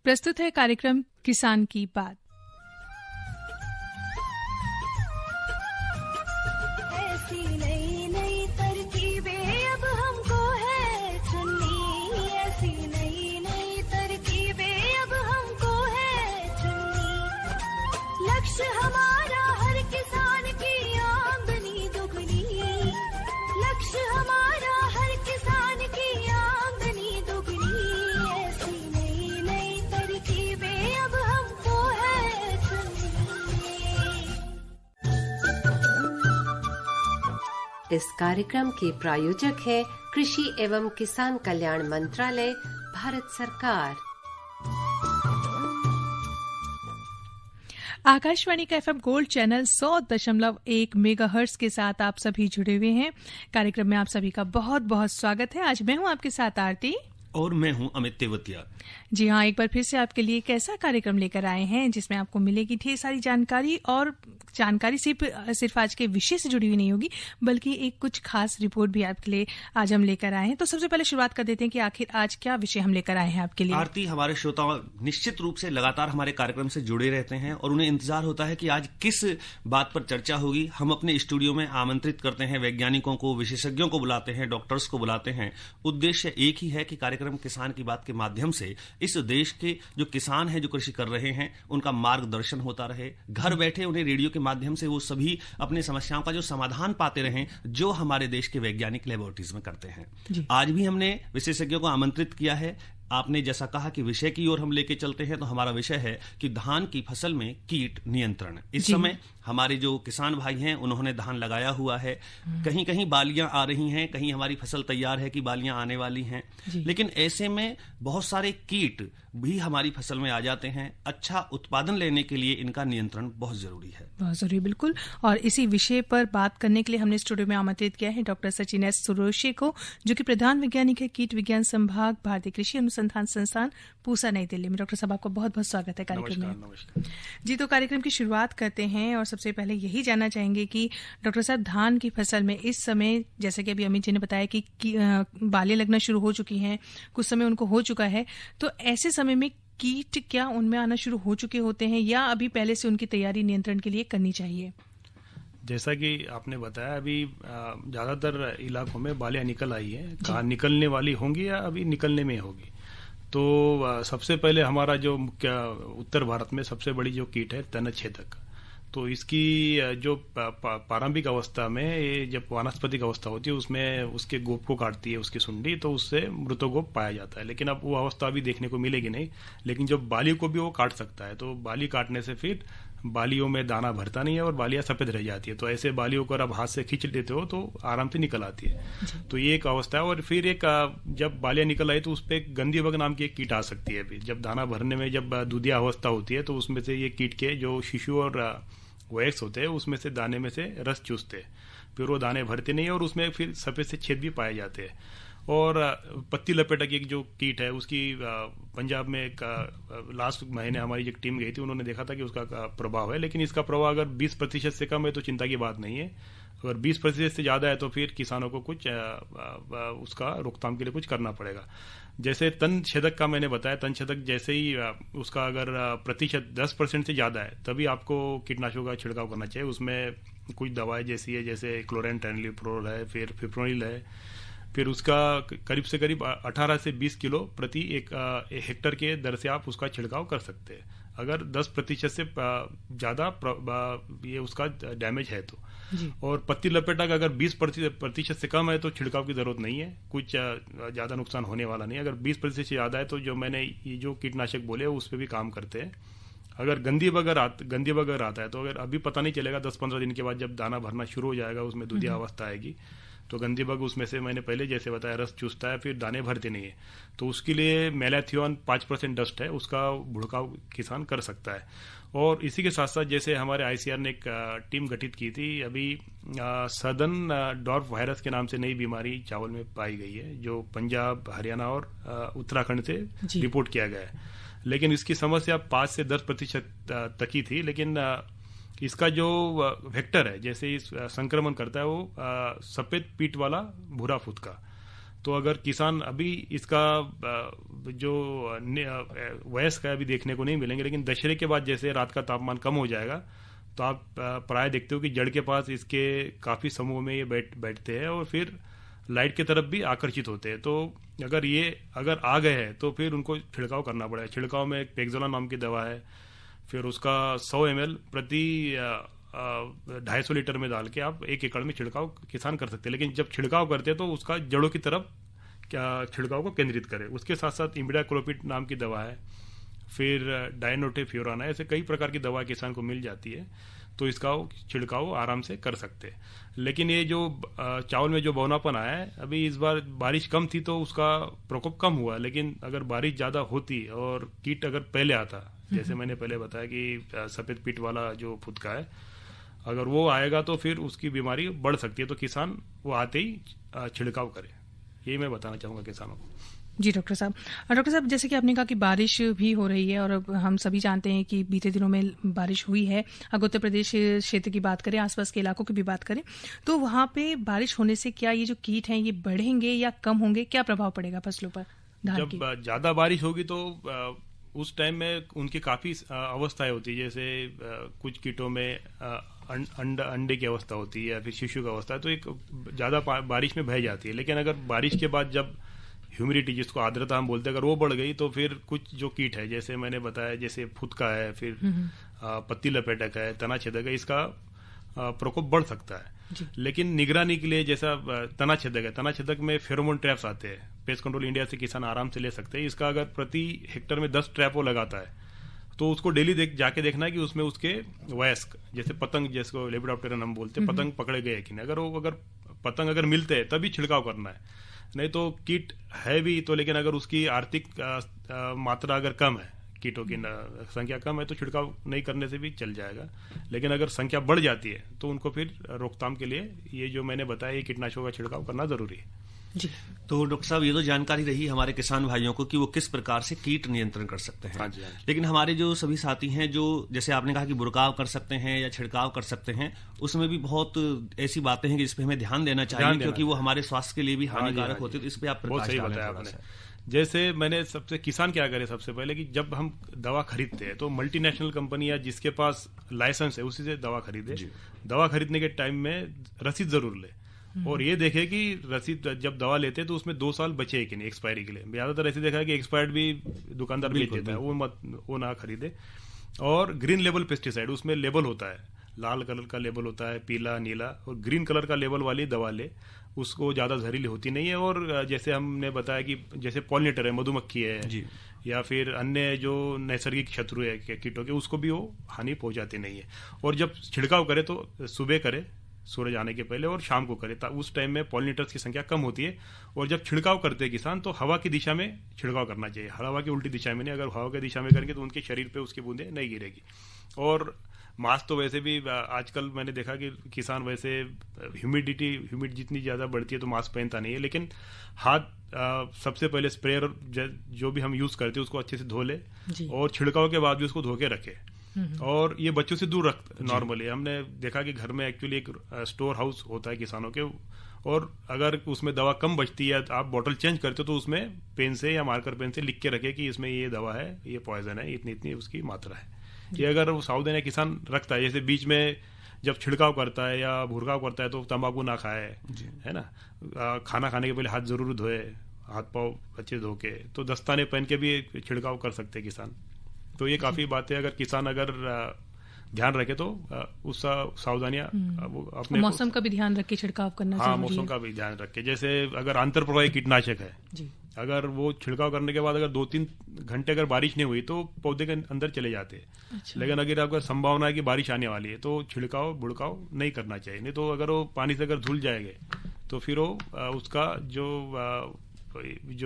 प्रस्तुत है कार्यक्रम किसान की बात। ऐसी नई नई तरकीबें अब हमको है चुननी, ऐसी नई नई तरकीबें अब हमको है चुननी। लक्ष्य हमारा हर किसान की आमदनी दुगनी, लक्ष्य हमारा हर किसान की आमदनी दुगनी। ऐसी नई नई तरकीबें अब हमको है चुननी। इस कार्यक्रम के प्रायोजक है कृषि एवं किसान कल्याण मंत्रालय, भारत सरकार। आकाशवाणी का एफएम गोल्ड चैनल 100.1 मेगाहर्ट्ज के साथ आप सभी जुड़े हुए हैं। कार्यक्रम में आप सभी का बहुत बहुत स्वागत है। आज मैं हूं आपके साथ आरती और मैं हूं अमित तेवतिया। जी हाँ, एक बार फिर से आपके लिए एक ऐसा कार्यक्रम लेकर आए हैं जिसमें आपको मिलेगी ढेर सारी जानकारी, और जानकारी सिर्फ आज के विषय से जुड़ी हुई नहीं होगी, बल्कि एक कुछ खास रिपोर्ट भी आपके लिए आज हम लेकर आए हैं। तो सबसे पहले शुरुआत कर देते हैं कि आखिर आज क्या विषय हम लेकर आए हैं आपके लिए। आरती, हमारे श्रोता निश्चित रूप से लगातार हमारे कार्यक्रम से जुड़े रहते हैं और उन्हें इंतजार होता है कि आज किस बात पर चर्चा होगी। हम अपने स्टूडियो में आमंत्रित करते हैं वैज्ञानिकों को, विशेषज्ञों को बुलाते हैं, डॉक्टर्स को बुलाते हैं। उद्देश्य एक ही है कि कार्यक्रम किसान की बात के माध्यम से इस देश के जो किसान हैं, जो कृषि कर रहे हैं, उनका मार्गदर्शन होता रहे। घर बैठे उन्हें रेडियो के माध्यम से वो सभी अपनी समस्याओं का जो समाधान पाते रहें, जो हमारे देश के वैज्ञानिक लेबोरेटरीज में करते हैं। आज भी हमने विशेषज्ञों को आमंत्रित किया है। आपने जैसा कहा कि विषय की ओर हम लेके चलते हैं, तो हमारा विषय है कि धान की फसल में कीट नियंत्रण। इस समय हमारे जो किसान भाई हैं, उन्होंने धान लगाया हुआ है। कहीं कहीं बालियां आ रही हैं, कहीं हमारी फसल तैयार है कि बालियां आने वाली हैं। लेकिन ऐसे में बहुत सारे कीट भी हमारी फसल में आ जाते हैं। अच्छा उत्पादन लेने के लिए इनका नियंत्रण बहुत जरूरी है। बहुत जरूरी, बिल्कुल। और इसी विषय पर बात करने के लिए हमने स्टूडियो में आमंत्रित किया है डॉक्टर सचिन एस सुरोशे को, जो कि प्रधान वैज्ञानिक है कीट विज्ञान संभाग, भारतीय कृषि अनुसंधान संस्थान, पूसा, नई दिल्ली में। डॉक्टर साहब, आपका बहुत बहुत स्वागत है कार्यक्रम में। नमस्कार। जी, तो कार्यक्रम की शुरुआत करते हैं और सबसे पहले यही जानना चाहेंगे कि डॉक्टर साहब, धान की फसल में इस समय, जैसे कि अभी अमित जी ने बताया कि बालें लगना शुरू हो चुकी हैं, कुछ समय उनको हो चुका है, तो ऐसे समय में कीट क्या उनमें आना शुरू हो चुके होते हैं या अभी पहले से उनकी तैयारी नियंत्रण के लिए करनी चाहिए? जैसा कि आपने बताया, अभी ज़्यादातर इलाकों में बालियां निकल आई हैं। कहाँ निकलने वाली होंगी या अभी निकलने में होगी। तो सबसे पहले हमारा जो मुख्य उत्तर भारत में सबसे बड़ी जो कीट है तनछेदक। तो इसकी जो प्रारंभिक अवस्था में, ये जब वानस्पतिक अवस्था होती है, उसमें उसके गोप को काटती है उसकी सुंडी, तो उससे मृतगोप पाया जाता है। लेकिन अब वो अवस्था अभी देखने को मिलेगी नहीं। लेकिन जब बाली को भी वो काट सकता है, तो बाली काटने से फिर बालियों में दाना भरता नहीं है और बालियां सफेद रह जाती है। तो ऐसे बालियों को आप हाथ से खींच लेते हो तो आराम से निकल आती है। तो ये एक अवस्था है। और फिर एक जब बालियां निकल आई तो उस पर एक गंदी बग नाम की एक कीट आ सकती है। फिर जब दाना भरने में जब दूधिया अवस्था होती है, तो उसमें से ये कीट के जो शिशु और वैक्स होते हैं, उसमें से दाने में से रस चूसते हैं। फिर वो दाने भरते नहीं है और उसमें फिर सफेद से छेद भी पाए जाते हैं। और पत्ती लपेटक एक जो कीट है, उसकी पंजाब में एक लास्ट महीने हमारी एक टीम गई थी, उन्होंने देखा था कि उसका प्रभाव है। लेकिन इसका प्रभाव अगर 20% से कम है तो चिंता की बात नहीं है। अगर 20% से ज़्यादा है तो फिर किसानों को कुछ उसका रोकथाम के लिए कुछ करना पड़ेगा। जैसे तन छेदक का मैंने बताया, तन छेदक जैसे ही उसका अगर प्रतिशत 10% से ज़्यादा है, तभी आपको कीटनाशकों का छिड़काव करना चाहिए। उसमें कुछ दवाएं जैसी है, जैसे क्लोरेंट्रेनिलीप्रोल है, फिर फिप्रोनिल है। फिर उसका करीब से करीब 18 से 20 किलो प्रति एक हेक्टर के दर से आप उसका छिड़काव कर सकते हैं। अगर 10% से ज़्यादा ये उसका डैमेज है तो। और पत्ती लपेटक अगर 20% से कम है तो छिड़काव की जरूरत नहीं है, कुछ ज़्यादा नुकसान होने वाला नहीं है। अगर 20% से ज़्यादा है तो जो मैंने ये जो कीटनाशक बोले उस पर भी काम करते हैं। अगर गंदी बगर आता है तो अगर अभी पता नहीं चलेगा, 10-15 दिन के बाद जब दाना भरना शुरू हो जाएगा, उसमें दूधिया अवस्था आएगी, तो गंदी बग उसमें से मैंने पहले जैसे बताया रस चूसता है, फिर दाने भरते नहीं है। तो उसके लिए मेलाथियोन 5% डस्ट है, उसका भुड़काव किसान कर सकता है। और इसी के साथ साथ जैसे हमारे आईसीआर ने एक टीम गठित की थी, अभी सदर्न डॉर्फ वायरस के नाम से नई बीमारी चावल में पाई गई है, जो पंजाब, हरियाणा और उत्तराखंड से रिपोर्ट किया गया है। लेकिन इसकी समस्या 5 से 10% तक ही थी। लेकिन इसका जो वेक्टर है, जैसे इस संक्रमण करता है, वो सफेद पीठ वाला भूरा फुदका। तो अगर किसान अभी इसका जो वयस्क है अभी देखने को नहीं मिलेंगे, लेकिन दशहरे के बाद जैसे रात का तापमान कम हो जाएगा तो आप प्राय देखते हो कि जड़ के पास इसके काफ़ी समूह में ये बैठते हैं और फिर लाइट की तरफ भी आकर्षित होते हैं। तो अगर आ गए हैं तो फिर उनको छिड़काव करना पड़ेगा। छिड़काव में एक पेक्सोला नाम की दवा है, फिर उसका 100 ml प्रति 250 लीटर में डाल के आप 1 एकड़ में छिड़काव किसान कर सकते हैं। लेकिन जब छिड़काव करते हैं तो उसका जड़ों की तरफ छिड़काव को केंद्रित करें। उसके साथ साथ इमिडाक्लोपिड नाम की दवा है, फिर डायनोटेफ्यूरान है, ऐसे कई प्रकार की दवा किसान को मिल जाती है, तो इसका छिड़काव आराम से कर सकते हैं। लेकिन ये जो चावल में जो बौनापन आया है, अभी इस बार बारिश कम थी तो उसका प्रकोप कम हुआ, लेकिन अगर बारिश ज़्यादा होती और कीट अगर पहले आता, जैसे मैंने पहले बताया कि सफ़ेद पीट वाला जो फुदका है, अगर वो आएगा तो फिर उसकी बीमारी बढ़ सकती है। तो किसान वो आते ही छिड़काव करे, यही मैं बताना चाहूँगा किसानों को। जी डॉक्टर साहब, जैसे कि आपने कहा कि बारिश भी हो रही है और अब हम सभी जानते हैं कि बीते दिनों में बारिश हुई है। अगर उत्तर प्रदेश क्षेत्र की बात करें, आसपास के इलाकों की भी बात करें, तो वहाँ पे बारिश होने से क्या ये जो कीट हैं ये बढ़ेंगे या कम होंगे? क्या प्रभाव पड़ेगा फसलों पर, धान की? जब ज़्यादा बारिश होगी तो उस टाइम में उनकी काफ़ी अवस्थाएं होती है। जैसे कुछ कीटों में अंडे की अवस्था होती है या फिर शिशु की अवस्था है, तो एक ज़्यादा बारिश में बह जाती है। लेकिन अगर बारिश के बाद जब ह्यूमिडिटी, जिसको आर्द्रता हम बोलते हैं, अगर वो बढ़ गई तो फिर कुछ जो कीट है, जैसे मैंने बताया, जैसे फुदका है, फिर पत्ती लपेटक है, तना छेदक है, इसका प्रकोप बढ़ सकता है। लेकिन निगरानी के लिए जैसा तना छेदक है, तना छेदक में फेरोमोन ट्रैप्स आते हैं, पेस्ट कंट्रोल इंडिया से किसान आराम से ले सकते हैं। इसका अगर प्रति हेक्टर में 10 ट्रैप वो लगाता है तो उसको डेली जाके देखना है कि उसमें उसके वयस्क, जैसे पतंग, जिसको लेपिडोप्टेरन हम बोलते हैं, पतंग पकड़े गए कि नहीं। अगर पतंग अगर मिलते हैं तभी छिड़काव करना है, नहीं तो कीट है भी तो, लेकिन अगर उसकी आर्थिक मात्रा अगर कम है, कीटों की संख्या कम है, तो छिड़काव नहीं करने से भी चल जाएगा। लेकिन अगर संख्या बढ़ जाती है तो उनको फिर रोकथाम के लिए ये जो मैंने बताया, ये कीटनाशकों का छिड़काव करना जरूरी है। जी। तो डॉक्टर साहब, ये तो जानकारी रही हमारे किसान भाइयों को कि वो किस प्रकार से कीट नियंत्रण कर सकते हैं। हाँ जी, हाँ जी। लेकिन हमारे जो सभी साथी हैं, जो जैसे आपने कहा कि बुड़काव कर सकते हैं या छिड़काव कर सकते हैं, उसमें भी बहुत ऐसी बातें हैं जिस पे हमें ध्यान देना चाहिए, क्योंकि वो हमारे स्वास्थ्य के लिए भी हानिकारक होते हैं। तो इस पे आप प्रकाश डालें थोड़ा सा। जैसे मैंने किसान क्या करे, सबसे पहले कि जब हम दवा खरीदते हैं तो मल्टीनेशनल कंपनी या जिसके पास लाइसेंस है उसी से दवा खरीदे। दवा खरीदने के टाइम में रसीद जरूर ले, और ये देखे कि रसीद जब दवा लेते हैं तो उसमें 2 साल बचे कि नहीं एक्सपायरी के लिए। ज्यादातर ऐसे देखा है कि एक्सपायर्ड भी दुकानदार बेच देता है, वो ना खरीदे। और ग्रीन लेबल पेस्टिसाइड, उसमें लेबल होता है, लाल कलर का लेबल होता है, पीला, नीला, और ग्रीन कलर का लेबल वाली दवा ले, उसको ज़्यादा जहरीली होती नहीं है। और जैसे हमने बताया कि जैसे पॉलिनेटर है, मधुमक्खी है जी, या फिर अन्य जो नैसर्गिक शत्रु है कीटों के, उसको भी वो हानि पहुंचाती नहीं है। और जब छिड़काव करे तो सुबह करे, सूरज आने के पहले, और शाम को करे, उस टाइम में पॉलिनेटर्स की संख्या कम होती है। और जब छिड़काव करते हैं किसान तो हवा की दिशा में छिड़काव करना चाहिए, हवा की उल्टी दिशा में नहीं। अगर हवा की दिशा में करेंगे तो उनके शरीर पे उसकी बूंदें नहीं गिरेगी। और मास्क तो वैसे भी आजकल मैंने देखा कि किसान वैसे ह्यूमिड जितनी ज़्यादा बढ़ती है तो मास्क पहनता नहीं है, लेकिन हाथ सबसे पहले स्प्रेयर जो भी हम यूज़ करते हैं उसको अच्छे से धो ले, और छिड़काव के बाद भी उसको धो के रखे। और ये बच्चों से दूर रख, नॉर्मली हमने देखा कि घर में एक्चुअली एक स्टोर हाउस होता है किसानों के, और अगर उसमें दवा कम बचती है, आप बॉटल चेंज करते हो तो उसमें पेन से या मार्कर पेन से लिख के रखे कि इसमें ये दवा है, ये पॉइजन है, इतनी इतनी उसकी मात्रा है। ये अगर वो सावधानी किसान रखता है, जैसे बीच में जब छिड़काव करता है या भुरकाव करता है तो तंबाकू ना खाए, है ना, खाना खाने के पहले हाथ जरूर धोए, हाथ पाँव अच्छे धो के, तो दस्ताने पहन के भी छिड़काव कर सकते हैं किसान। तो ये काफी बातें अगर किसान अगर ध्यान रखे तो उस सावधानियां अपने मौसम का भी ध्यान रख के छिड़काव करना चाहिए। हाँ, मौसम का भी ध्यान रख के, जैसे अगर अंतरप्रवाही कीटनाशक है जी, अगर वो छिड़काव करने के बाद अगर 2-3 घंटे अगर बारिश नहीं हुई तो पौधे के अंदर चले जाते हैं। अच्छा। लेकिन अगर आपको संभावना है कि बारिश आने वाली है तो छिड़काव बुड़काव नहीं करना चाहिए, नहीं तो अगर वो पानी से अगर धुल जाएंगे तो फिर वो उसका जो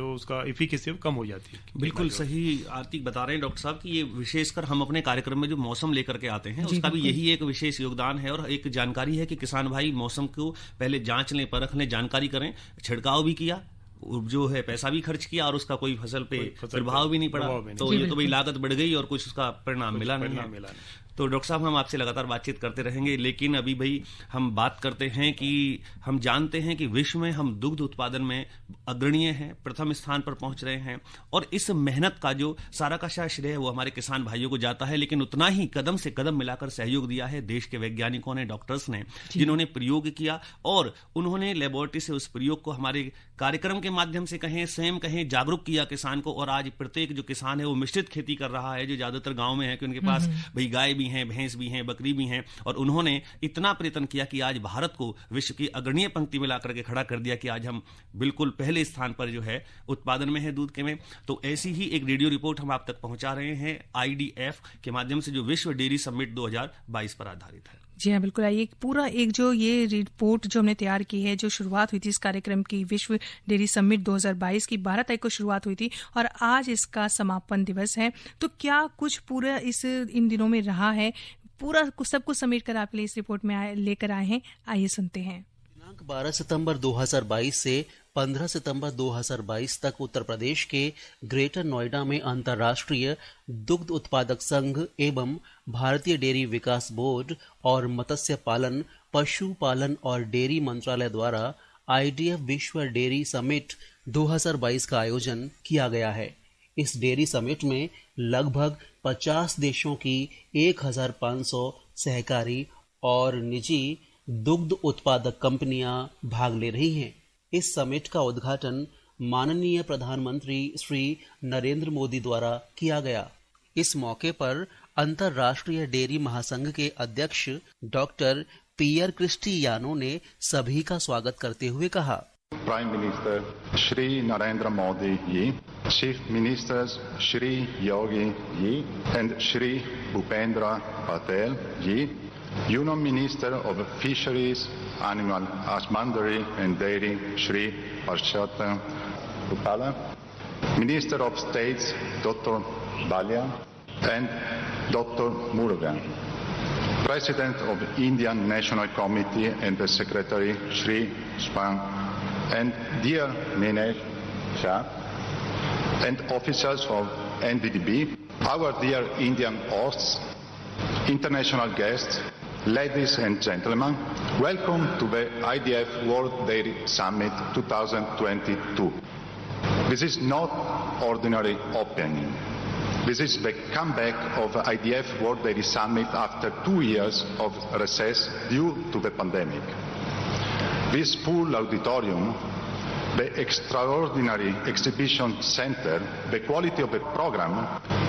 उसका इफिकेसी कम हो जाती है। बिल्कुल सही आर्थिक बता रहे हैं डॉक्टर साहब कि ये विशेषकर हम अपने कार्यक्रम में जो मौसम लेकर के आते हैं उसका भी यही एक विशेष योगदान है, और एक जानकारी है कि किसान भाई मौसम को पहले जांच लें, परख लें, जानकारी करें। छिड़काव भी किया, जो है पैसा भी खर्च किया, और उसका कोई फसल पे प्रभाव भी नहीं पड़ा, तो ये तो भाई लागत बढ़ गई और कुछ उसका परिणाम मिला नहीं। तो डॉक्टर साहब, हम आपसे लगातार बातचीत करते रहेंगे, लेकिन अभी भाई हम बात करते हैं कि हम जानते हैं कि विश्व में हम दुग्ध उत्पादन में अग्रणीय हैं, प्रथम स्थान पर पहुंच रहे हैं, और इस मेहनत का जो सारा का सारा श्रेय है वो हमारे किसान भाइयों को जाता है, लेकिन उतना ही कदम से कदम मिलाकर सहयोग दिया है देश के वैज्ञानिकों ने, डॉक्टर्स ने, जिन्होंने प्रयोग किया और उन्होंने लेबोरेटरी से उस प्रयोग को हमारे कार्यक्रम के माध्यम से कहें, स्वयं कहें, जागरूक किया किसान को। और आज प्रत्येक जो किसान है वो मिश्रित खेती कर रहा है, जो ज्यादातर गांव में है कि उनके पास भाई गाय भी हैं, भैंस भी हैं, बकरी भी हैं, और उन्होंने इतना प्रयत्न किया कि आज भारत को विश्व की अग्रणीय पंक्ति में ला करके खड़ा कर दिया कि आज हम बिल्कुल पहले स्थान पर जो है उत्पादन में है दूध के में। तो ऐसी ही एक रेडियो रिपोर्ट हम आप तक पहुंचा रहे हैं IDF के माध्यम से, जो विश्व डेयरी समिट 2022 पर आधारित है। जी हाँ, बिल्कुल। आइए पूरा एक जो ये रिपोर्ट जो हमने तैयार की है, जो शुरुआत हुई थी इस कार्यक्रम की, विश्व डेयरी समिट 2022 की 12 तारीख को शुरुआत हुई थी और आज इसका समापन दिवस है। तो क्या कुछ पूरा इन दिनों में रहा है, पूरा सब कुछ समेट कर आपके लिए इस रिपोर्ट में लेकर आए हैं। आइए सुनते हैं। दिनांक 12 सितंबर 2022 से 15 सितंबर 2022 तक उत्तर प्रदेश के ग्रेटर नोएडा में अंतर्राष्ट्रीय दुग्ध उत्पादक संघ एवं भारतीय डेयरी विकास बोर्ड और मत्स्य पालन, पशुपालन और डेयरी मंत्रालय द्वारा IDF विश्व डेयरी समिट 2022 का आयोजन किया गया है। इस डेयरी समिट में लगभग 50 देशों की 1500 सहकारी और निजी दुग्ध उत्पादक कंपनियां भाग ले रही हैं। इस समिट का उद्घाटन माननीय प्रधानमंत्री श्री नरेंद्र मोदी द्वारा किया गया। इस मौके पर अंतर्राष्ट्रीय डेयरी महासंघ के अध्यक्ष डॉक्टर पियर क्रिस्टियानो ने सभी का स्वागत करते हुए कहा, Prime Minister Shri Narendra Modi ji, Chief Ministers Shri Yogi ji and Shri Bhupendra Patel ji, Union Minister of Fisheries, Animal Husbandry and Dairy Shri Parshata Rupala, Minister of States Dr. Dalia and Dr. Murugan, President of Indian National Committee and the Secretary Shri Span, and dear Minesh Shah and officers of NDDB, our dear Indian hosts, international guests, ladies and gentlemen, welcome to the IDF World Dairy Summit 2022. This is not ordinary opening. This is the comeback of IDF World Dairy Summit after 2 years of recess due to the pandemic. This full auditorium, the extraordinary exhibition center, the quality of the program,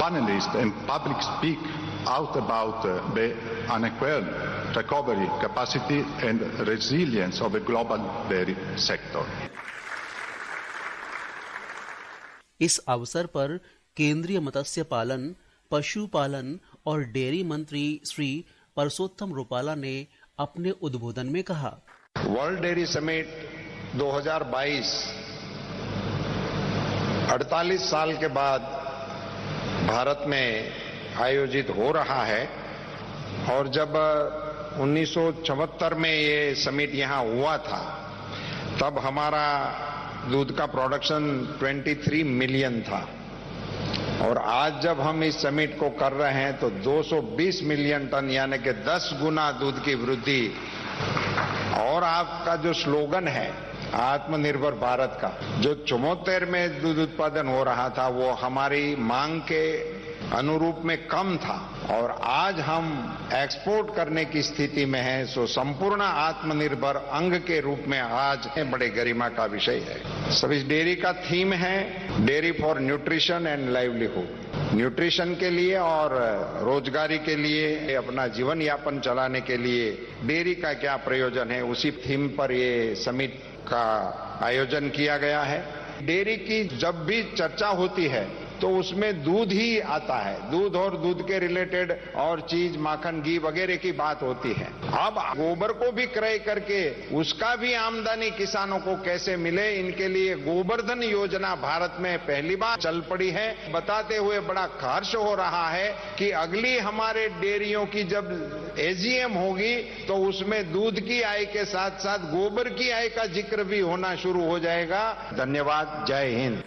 panelists and public speak out about the unequal recovery capacity and resilience of the global dairy sector. इस अवसर पर केंद्रीय मत्स्य पालन, पशुपालन और dairy मंत्री श्री परसोत्तम रुपाला ने अपने उद्बोधन में कहा, वर्ल्ड डेयरी समिट 2022 48 साल के बाद भारत में आयोजित हो रहा है और जब 1974 में ये समिट यहाँ हुआ था तब हमारा दूध का प्रोडक्शन 23 मिलियन था और आज जब हम इस समिट को कर रहे हैं तो 220 मिलियन टन यानी कि 10 गुना दूध की वृद्धि। और आपका जो स्लोगन है आत्मनिर्भर भारत का, जो 74 में दूध उत्पादन हो रहा था वो हमारी मांग के अनुरूप में कम था और आज हम एक्सपोर्ट करने की स्थिति में हैं, सो संपूर्ण आत्मनिर्भर अंग के रूप में आज बड़े गरिमा का विषय है। सब इस डेयरी का थीम है dairy for nutrition and livelihood, nutrition के लिए और रोजगारी के लिए, अपना जीवन यापन चलाने के लिए डेयरी का क्या प्रयोजन है, उसी थीम पर ये समिट का आयोजन किया गया है। डेयरी की जब भी चर्चा होती है तो उसमें दूध ही आता है, दूध और दूध के रिलेटेड और चीज, माखन, घी वगैरह की बात होती है। अब गोबर को भी क्रय करके उसका भी आमदनी किसानों को कैसे मिले, इनके लिए गोबरधन योजना भारत में पहली बार चल पड़ी है। बताते हुए बड़ा हर्ष हो रहा है कि अगली हमारे डेयरियों की जब AGM होगी तो उसमें दूध की आय के साथ साथ गोबर की आय का जिक्र भी होना शुरू हो जाएगा। धन्यवाद। जय हिंद।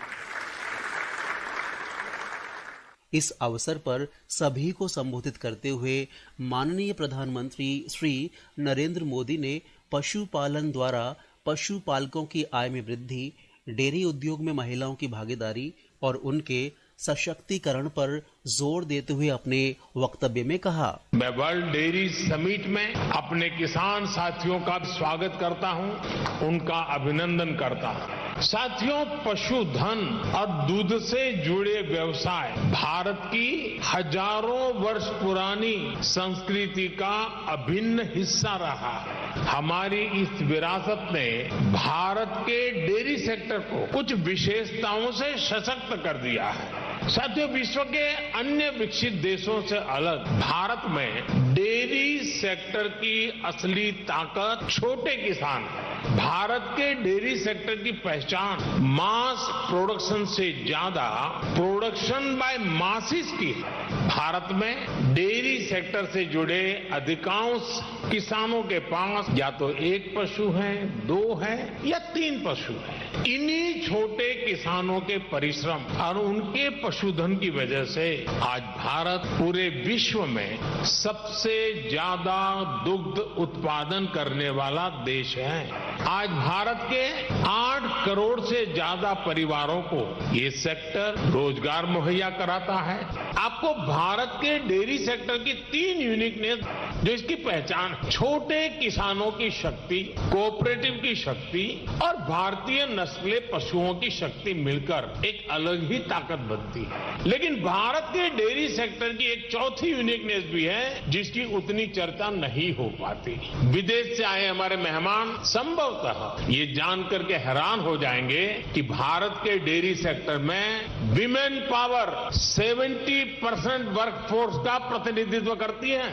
इस अवसर पर सभी को संबोधित करते हुए माननीय प्रधानमंत्री श्री नरेंद्र मोदी ने पशुपालन द्वारा पशुपालकों की आय में वृद्धि, डेयरी उद्योग में महिलाओं की भागीदारी और उनके सशक्तिकरण पर जोर देते हुए अपने वक्तव्य में कहा, मैं वर्ल्ड डेयरी समिट में अपने किसान साथियों का स्वागत करता हूं, उनका अभिनंदन करता हूं। साथियों, पशुधन और दूध से जुड़े व्यवसाय भारत की हजारों वर्ष पुरानी संस्कृति का अभिन्न हिस्सा रहा है। हमारी इस विरासत ने भारत के डेयरी सेक्टर को कुछ विशेषताओं से सशक्त कर दिया है। साथियों, विश्व के अन्य विकसित देशों से अलग भारत में डेयरी सेक्टर की असली ताकत छोटे किसान है। भारत के डेयरी सेक्टर की पहचान मास प्रोडक्शन से ज्यादा प्रोडक्शन बाय मासिस की है। भारत में डेयरी सेक्टर से जुड़े अधिकांश किसानों के पास या तो एक पशु है, 2 है या 3 पशु है। इन्हीं छोटे किसानों के परिश्रम और उनके पशुधन की वजह से आज भारत पूरे विश्व में सबसे ज्यादा दुग्ध उत्पादन करने वाला देश है। आज भारत के 8 करोड़ से ज्यादा परिवारों को ये सेक्टर रोजगार मुहैया कराता है। आपको भारत के डेयरी सेक्टर की 3 यूनिकनेस जो इसकी पहचान, छोटे किसानों की शक्ति, कोऑपरेटिव की शक्ति और भारतीय नस्ले पशुओं की शक्ति मिलकर एक अलग ही ताकत बनती है। लेकिन भारत के डेयरी सेक्टर की एक चौथी यूनिकनेस भी है जिसकी उतनी चर्चा नहीं हो पाती। विदेश से आए हमारे मेहमान संभवतः ये जानकर के हैरान हो जाएंगे कि भारत के डेयरी सेक्टर में विमेन पावर 70% वर्कफोर्स का प्रतिनिधित्व करती है।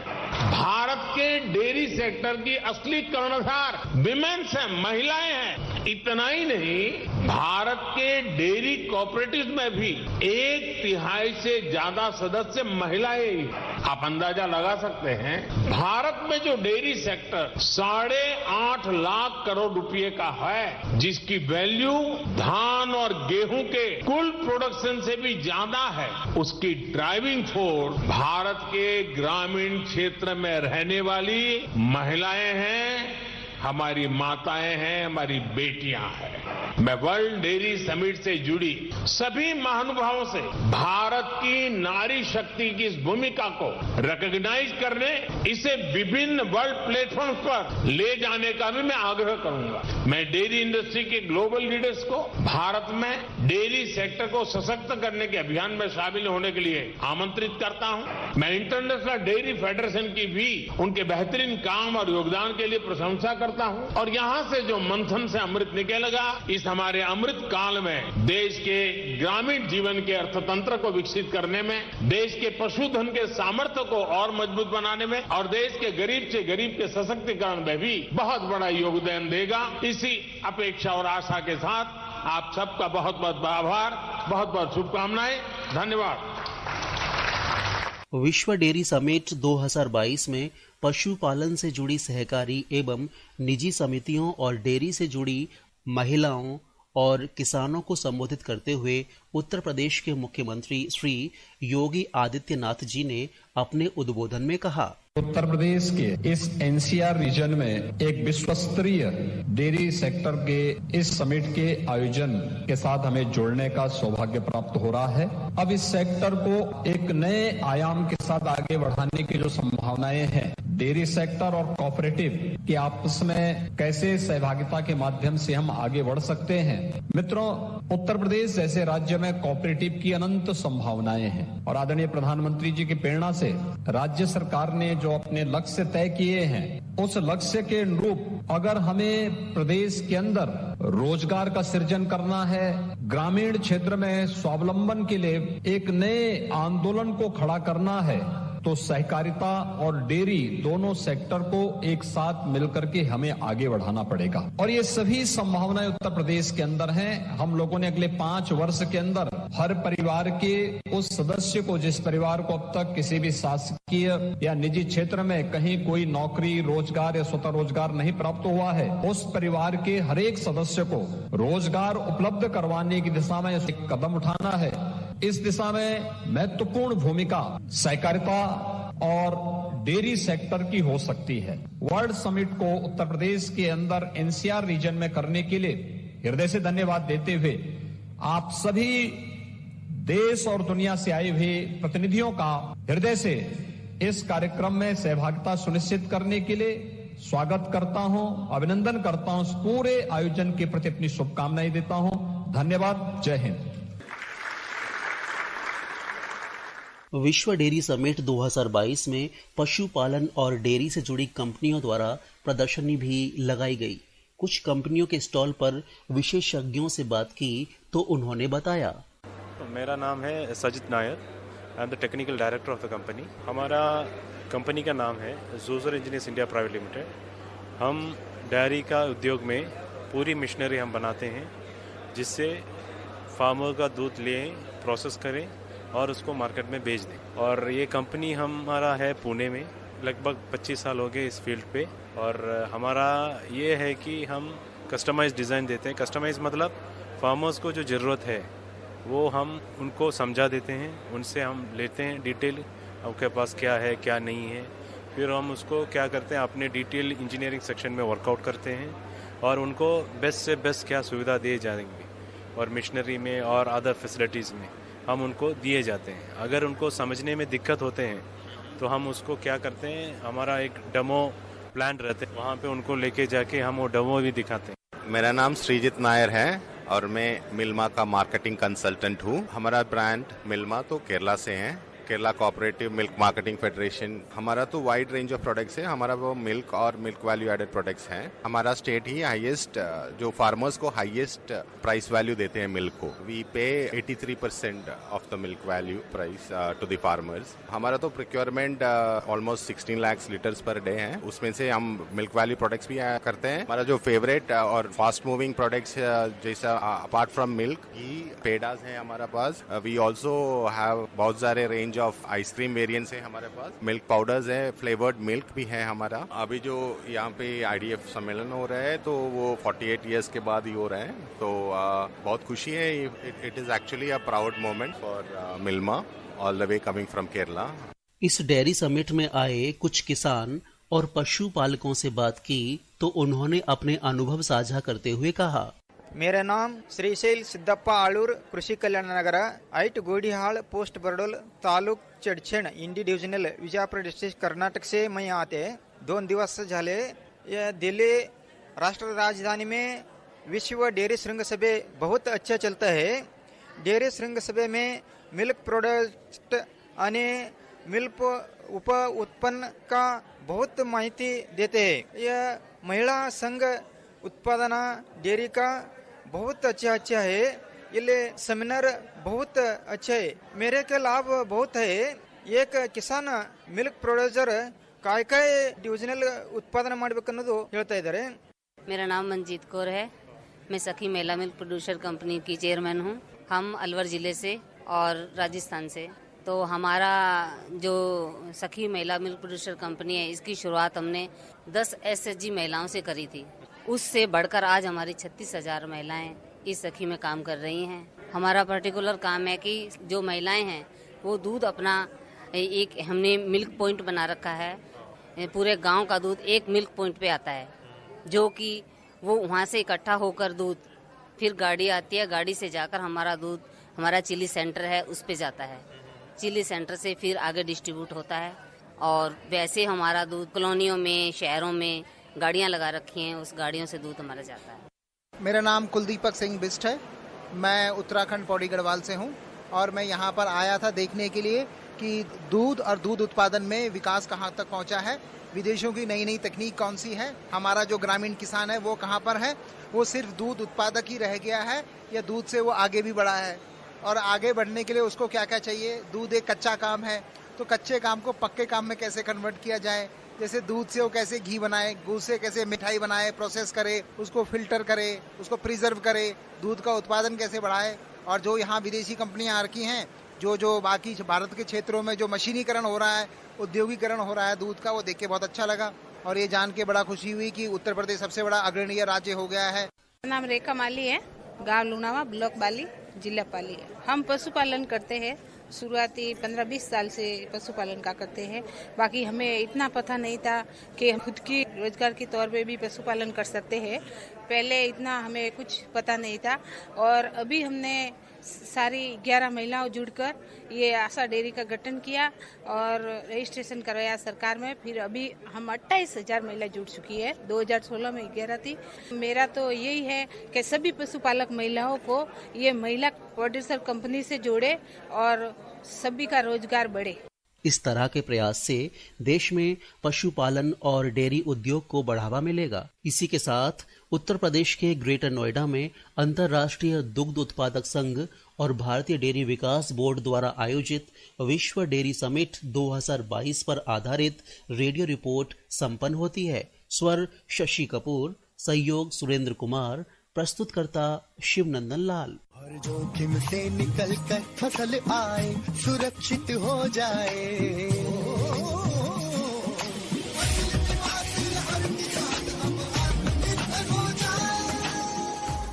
भारत के डेयरी सेक्टर की असली कर्णधार विमेन्स है, महिलाएं हैं। इतना ही नहीं, भारत के डेयरी कोऑपरेटिव में भी 1/3 से ज्यादा सदस्य महिलाएं ही। आप अंदाजा लगा सकते हैं, भारत में जो डेयरी सेक्टर 8.5 लाख करोड़ रुपए का है, जिसकी वैल्यू धान और गेहूं के कुल प्रोडक्शन से भी ज्यादा है, उसकी ड्राइविंग फोर्स भारत के ग्रामीण क्षेत्र में रहने वाली महिलाएं हैं, हमारी माताएं हैं, हमारी बेटियां हैं। मैं वर्ल्ड डेयरी समिट से जुड़ी सभी महानुभावों से भारत की नारी शक्ति की इस भूमिका को रिकॉग्नाइज करने, इसे विभिन्न वर्ल्ड प्लेटफॉर्म पर ले जाने का भी मैं आग्रह करूंगा। मैं डेयरी इंडस्ट्री के ग्लोबल लीडर्स को भारत में डेयरी सेक्टर को सशक्त करने के अभियान में शामिल होने के लिए आमंत्रित करता हूं। मैं इंटरनेशनल डेयरी फेडरेशन की भी उनके बेहतरीन काम और योगदान के लिए प्रशंसा करता हूं। और यहां से जो मंथन से अमृत निकलेगा, इस हमारे अमृत काल में देश के ग्रामीण जीवन के अर्थतंत्र को विकसित करने में, देश के पशुधन के सामर्थ्य को और मजबूत बनाने में और देश के गरीब से गरीब के सशक्तिकरण में भी बहुत बड़ा योगदान देगा। इसी अपेक्षा और आशा के साथ आप सबका बहुत बहुत आभार, बहुत बहुत शुभकामनाएं। धन्यवाद। विश्व डेयरी समिट 2022 में पशुपालन से जुड़ी सहकारी एवं निजी समितियों और डेयरी से जुड़ी महिलाओं और किसानों को संबोधित करते हुए उत्तर प्रदेश के मुख्यमंत्री श्री योगी आदित्यनाथ जी ने अपने उद्बोधन में कहा, उत्तर प्रदेश के इस एनसीआर रीजन में एक विश्व स्तरीय डेयरी सेक्टर के इस समिट के आयोजन के साथ हमें जोड़ने का सौभाग्य प्राप्त हो रहा है। अब इस सेक्टर को एक नए आयाम के साथ आगे बढ़ाने की जो संभावनाएं हैं, डेयरी सेक्टर और कोऑपरेटिव के आपस में कैसे सहभागिता के माध्यम से हम आगे बढ़ सकते हैं। मित्रों, उत्तर प्रदेश जैसे राज्य में कोऑपरेटिव की अनंत संभावनाएं हैं और आदरणीय प्रधानमंत्री जी की प्रेरणा से राज्य सरकार ने जो अपने लक्ष्य तय किए हैं, उस लक्ष्य के अनुरूप अगर हमें प्रदेश के अंदर रोजगार का सृजन करना है, ग्रामीण क्षेत्र में स्वावलंबन के लिए एक नए आंदोलन को खड़ा करना है, तो सहकारिता और डेयरी दोनों सेक्टर को एक साथ मिलकर के हमें आगे बढ़ाना पड़ेगा। और ये सभी संभावनाएं उत्तर प्रदेश के अंदर हैं। हम लोगों ने अगले 5 वर्ष के अंदर हर परिवार के उस सदस्य को, जिस परिवार को अब तक किसी भी शासकीय या निजी क्षेत्र में कहीं कोई नौकरी, रोजगार या स्वतः रोजगार नहीं प्राप्त हुआ है, उस परिवार के हर एक सदस्य को रोजगार उपलब्ध करवाने की दिशा में एक कदम उठाना है। इस दिशा में महत्वपूर्ण भूमिका सहकारिता और डेयरी सेक्टर की हो सकती है। वर्ल्ड समिट को उत्तर प्रदेश के अंदर एनसीआर रीजन में करने के लिए हृदय से धन्यवाद देते हुए आप सभी देश और दुनिया से आए हुए प्रतिनिधियों का हृदय से इस कार्यक्रम में सहभागिता सुनिश्चित करने के लिए स्वागत करता हूं, अभिनंदन करता हूं। इस पूरे आयोजन के प्रति अपनी शुभकामनाएं देता हूं। धन्यवाद। जय हिंद। विश्व डेयरी समिट 2022 में पशुपालन और डेयरी से जुड़ी कंपनियों द्वारा प्रदर्शनी भी लगाई गई। कुछ कंपनियों के स्टॉल पर विशेषज्ञों से बात की तो उन्होंने बताया। मेरा नाम है Sajith Nair, I am the technical director of the company. हमारा कंपनी का नाम है जोजर इंजीनियर्स इंडिया प्राइवेट लिमिटेड। हम डेयरी का उद्योग में पूरी मशीनरी हम बनाते हैं जिससे फार्मर का दूध लें, प्रोसेस करें और उसको मार्केट में बेच दें। और ये कंपनी हमारा है पुणे में, लगभग 25 साल हो गए इस फील्ड पे। और हमारा ये है कि हम कस्टमाइज डिज़ाइन देते हैं। कस्टमाइज मतलब फार्मर्स को जो ज़रूरत है वो हम उनको समझा देते हैं, उनसे हम लेते हैं डिटेल, आपके पास क्या है क्या नहीं है। फिर हम उसको क्या करते हैं, अपने डिटेल इंजीनियरिंग सेक्शन में वर्कआउट करते हैं और उनको बेस्ट से बेस्ट क्या सुविधा दिए जाएंगे और मशीनरी में और अदर फैसिलिटीज़ में हम उनको दिए जाते हैं। अगर उनको समझने में दिक्कत होते हैं तो हम उसको क्या करते हैं, हमारा एक डेमो प्लान रहते हैं, वहाँ पे उनको लेके जाके हम वो डेमो भी दिखाते हैं। मेरा नाम श्रीजित नायर है और मैं मिल्मा का मार्केटिंग कंसल्टेंट हूँ। हमारा ब्रांड मिल्मा तो केरला से है, Kerala cooperative milk marketing federation. हमारा तो वाइड रेंज ऑफ प्रोडक्ट्स है। हमारा वो मिल्क और मिल्क वैल्यू एडेड प्रोडक्ट्स हैं। हमारा स्टेट ही हाईएस्ट, जो फार्मर्स को हाईएस्ट प्राइस वैल्यू देते हैं मिल्क को। We pay 83% of the milk value price to the farmers. हमारा तो procurement almost 16 lakh litres per day है। उसमें से हम मिल्क वैल्यू प्रोडक्ट्स भी करते हैं। हमारा जो फेवरेट और फास्ट मूविंग प्रोडक्ट्स जैसा अपार्ट फ्रॉम मिल्क घी, पेडास है हमारा पास। वी ऑल्सो हैव बहुत सारे रेंज ऑफ आइसक्रीम वेरिएंट्स है हमारे पास। मिल्क पाउडर्स है, फ्लेवर्ड मिल्क भी है हमारा। अभी जो यहाँ पे IDF सम्मेलन हो रहा है तो वो 48 इयर्स के बाद ही हो रहा है, तो बहुत खुशी है। It is actually a proud moment for Milma all the way coming from Kerala. इस डेयरी समिट में आए कुछ किसान और पशुपालकों से बात की तो उन्होंने अपने अनुभव साझा करते हुए कहा। मेरा नाम श्रीशैल सिद्धप्पा आळूर, कृषि कल्याण नगर, आइट गोडीहाल, पोस्ट बरडोल, तालुक चडचण, इंडी डिविजनल, विजापुर डिस्ट्रिक्ट, कर्नाटक से मैं आते। 2 दिवस झाले। यह दिल्ली राष्ट्र राजधानी में विश्व डेयरी श्रृंग सभा बहुत अच्छा चलता है। डेयरी श्रृंग सभा में मिल्क प्रोडक्ट आणि मिल्क उप उत्पन्न का बहुत माहिती देते हैं। यह महिला संघ उत्पादना डेयरी का बहुत अच्छा है। ये सेमिनार बहुत अच्छा है। मेरे के लाभ बहुत है। एक किसान मिल्क प्रोड्यूसर काय डिविजनल उत्पादन ಮಾಡಬೇಕು ಅನ್ನೋದು ಹೇಳ್ತಾ ಇದ್ದಾರೆ। मेरा नाम मंजीत कौर है। मैं सखी महिला मिल्क प्रोड्यूसर कंपनी की चेयरमैन हूँ। हम अलवर जिले से और राजस्थान से। तो हमारा जो सखी महिला मिल्क प्रोड्यूसर कंपनी है, इसकी शुरुआत हमने 10 SHG महिलाओं से करी थी। उससे बढ़कर आज हमारी 36,000 महिलाएं इस सखी में काम कर रही हैं। हमारा पर्टिकुलर काम है कि जो महिलाएं हैं वो दूध अपना एक हमने मिल्क पॉइंट बना रखा है। पूरे गांव का दूध एक मिल्क पॉइंट पे आता है, जो कि वो वहाँ से इकट्ठा होकर दूध फिर गाड़ी आती है, गाड़ी से जाकर हमारा दूध हमारा चिली सेंटर है उस पे जाता है। चिली सेंटर से फिर आगे डिस्ट्रीब्यूट होता है। और वैसे हमारा दूध कॉलोनियों में, शहरों में गाड़ियां लगा रखी हैं, उस गाड़ियों से दूध हमारा जाता है। मेरा नाम कुलदीपक सिंह बिस्ट है। मैं उत्तराखंड पौड़ी गढ़वाल से हूं और मैं यहां पर आया था देखने के लिए कि दूध और दूध उत्पादन में विकास कहां तक पहुंचा है, विदेशों की नई नई तकनीक कौन सी है, हमारा जो ग्रामीण किसान है वो कहां पर है, वो सिर्फ दूध उत्पादक ही रह गया है या दूध से वो आगे भी बढ़ा है, और आगे बढ़ने के लिए उसको क्या क्या चाहिए। दूध एक कच्चा काम है, तो कच्चे काम को पक्के काम में कैसे कन्वर्ट किया जाए। जैसे दूध से वो कैसे घी बनाए, दूध से कैसे मिठाई बनाए, प्रोसेस करे, उसको फिल्टर करे, उसको प्रिजर्व करे, दूध का उत्पादन कैसे बढ़ाए। और जो यहाँ विदेशी कंपनियां आ रखी हैं, जो बाकी भारत के क्षेत्रों में जो मशीनीकरण हो रहा है, उद्योगीकरण हो रहा है दूध का, वो देख के बहुत अच्छा लगा और ये जान के बड़ा खुशी हुई कि उत्तर प्रदेश सबसे बड़ा अग्रणीय राज्य हो गया है। नाम रेखा माली है, गाँव लूनावा, ब्लॉक बाली। जिला पाली। हम पशुपालन करते हैं, शुरुआती 15-20 साल से पशुपालन का करते हैं। बाकी हमें इतना पता नहीं था कि हम खुद की रोजगार के तौर पे भी पशुपालन कर सकते हैं। पहले इतना हमें कुछ पता नहीं था और अभी हमने सारी 11 महिलाओं जुड़कर ये आशा डेयरी का गठन किया और रजिस्ट्रेशन करवाया सरकार में। फिर अभी हम 28,000 महिला जुड़ चुकी है। 2016 में 11 थी। मेरा तो यही है कि सभी पशुपालक महिलाओं को ये महिला प्रोड्यूसर कंपनी से जोड़े और सभी का रोजगार बढ़े। इस तरह के प्रयास से देश में पशुपालन और डेयरी उद्योग को बढ़ावा मिलेगा। इसी के साथ उत्तर प्रदेश के ग्रेटर नोएडा में अंतर्राष्ट्रीय दुग्ध उत्पादक संघ और भारतीय डेयरी विकास बोर्ड द्वारा आयोजित विश्व डेयरी समिट 2022 पर आधारित रेडियो रिपोर्ट संपन्न होती है। स्वर शशि कपूर, सहयोग सुरेंद्र कुमार, प्रस्तुतकर्ता शिवनंदन लाल। हर जोखिम से निकल कर फसल आए, सुरक्षित हो जाए।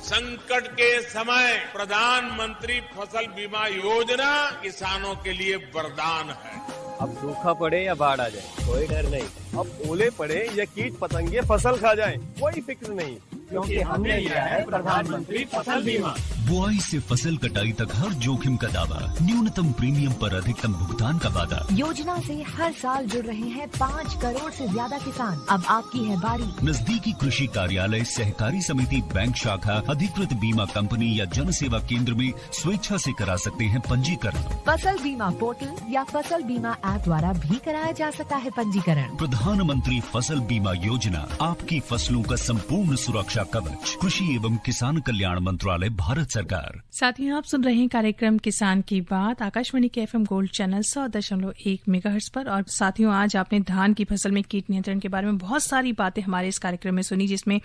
संकट के समय प्रधानमंत्री फसल बीमा योजना किसानों के लिए वरदान है। अब सूखा पड़े या बाढ़ आ जाए कोई डर नहीं, अब ओले पड़े या कीट पतंगे फसल खा जाए कोई फिक्र नहीं, क्योंकि हमने लिया है प्रधानमंत्री फसल बीमा। बुआई से फसल कटाई तक हर जोखिम का दावा, न्यूनतम प्रीमियम पर अधिकतम भुगतान का वादा। योजना से हर साल जुड़ रहे हैं 5 करोड़ से ज्यादा किसान। अब आपकी है बारी। नजदीकी कृषि कार्यालय, सहकारी समिति, बैंक शाखा, अधिकृत बीमा कंपनी या जन सेवा केंद्र में स्वेच्छा से करा सकते हैं पंजीकरण। फसल बीमा पोर्टल या फसल बीमा ऐप द्वारा भी कराया जा सकता है पंजीकरण। प्रधानमंत्री फसल बीमा योजना, आपकी फसलों का संपूर्ण सुरक्षा कवच। कृषि एवं किसान कल्याण मंत्रालय, भारत सरकार। साथियों, आप सुन रहे हैं कार्यक्रम किसान की बात आकाशवाणी के FM गोल्ड चैनल 100.1 मेगाहर्ट्ज पर। और साथियों, आज आपने धान की फसल में कीट नियंत्रण के बारे में बहुत सारी बातें हमारे इस कार्यक्रम में सुनी, जिसमें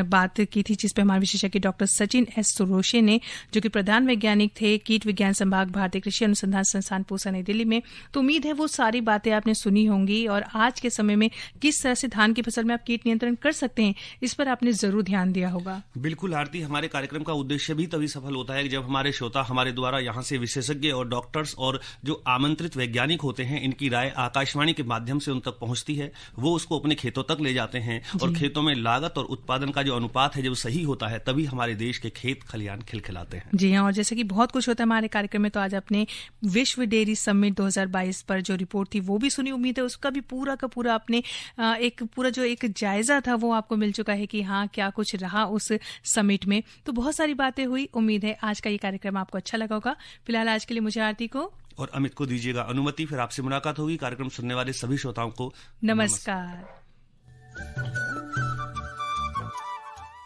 बात की थी, जिसपे हमारे विशेषज्ञ डॉक्टर सचिन एस सुरोशे ने, जो कि प्रधान वैज्ञानिक थे कीट विज्ञान संभाग, भारतीय कृषि अनुसंधान संस्थान पूसा, नई दिल्ली में। तो उम्मीद है वो सारी बातें आपने सुनी होंगी और आज के समय में किस तरह से धान की फसल में आप कीट नियंत्रण कर सकते हैं, इस पर आपने जरूर ध्यान दिया होगा। बिल्कुल आरती, हमारे कार्यक्रम का उद्देश्य भी तभी सफल होता है जब हमारे श्रोता हमारे द्वारा यहाँ से विशेषज्ञ और डॉक्टर्स और जो आमंत्रित वैज्ञानिक होते हैं, इनकी राय आकाशवाणी के माध्यम से उन तक पहुंचती है। वो उसको अपने खेतों तक ले जाते हैं और खेतों में लागत और उत्पादन का जो अनुपात है जब सही होता है, तभी हमारे देश के खेत खलियान खिलखिलाते हैं। जी हाँ, और जैसे कि बहुत कुछ होता है हमारे कार्यक्रम में, तो आज अपने विश्व डेयरी समिट 2022 पर जो रिपोर्ट थी वो भी सुनी। उम्मीद है उसका भी पूरा का पूरा अपने एक जायजा था वो आपको मिल चुका है कि हाँ क्या कुछ रहा उस समिट में। तो बहुत सारी बातें हुई। उम्मीद है आज का ये कार्यक्रम आपको अच्छा लगा होगा। फिलहाल आज के लिए मुझे आरती को और अमित को दीजिएगा अनुमति। फिर आपसे मुलाकात होगी। कार्यक्रम सुनने वाले सभी श्रोताओं को नमस्कार।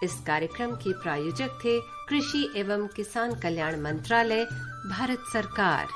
इस कार्यक्रम के प्रायोजक थे कृषि एवं किसान कल्याण मंत्रालय, भारत सरकार।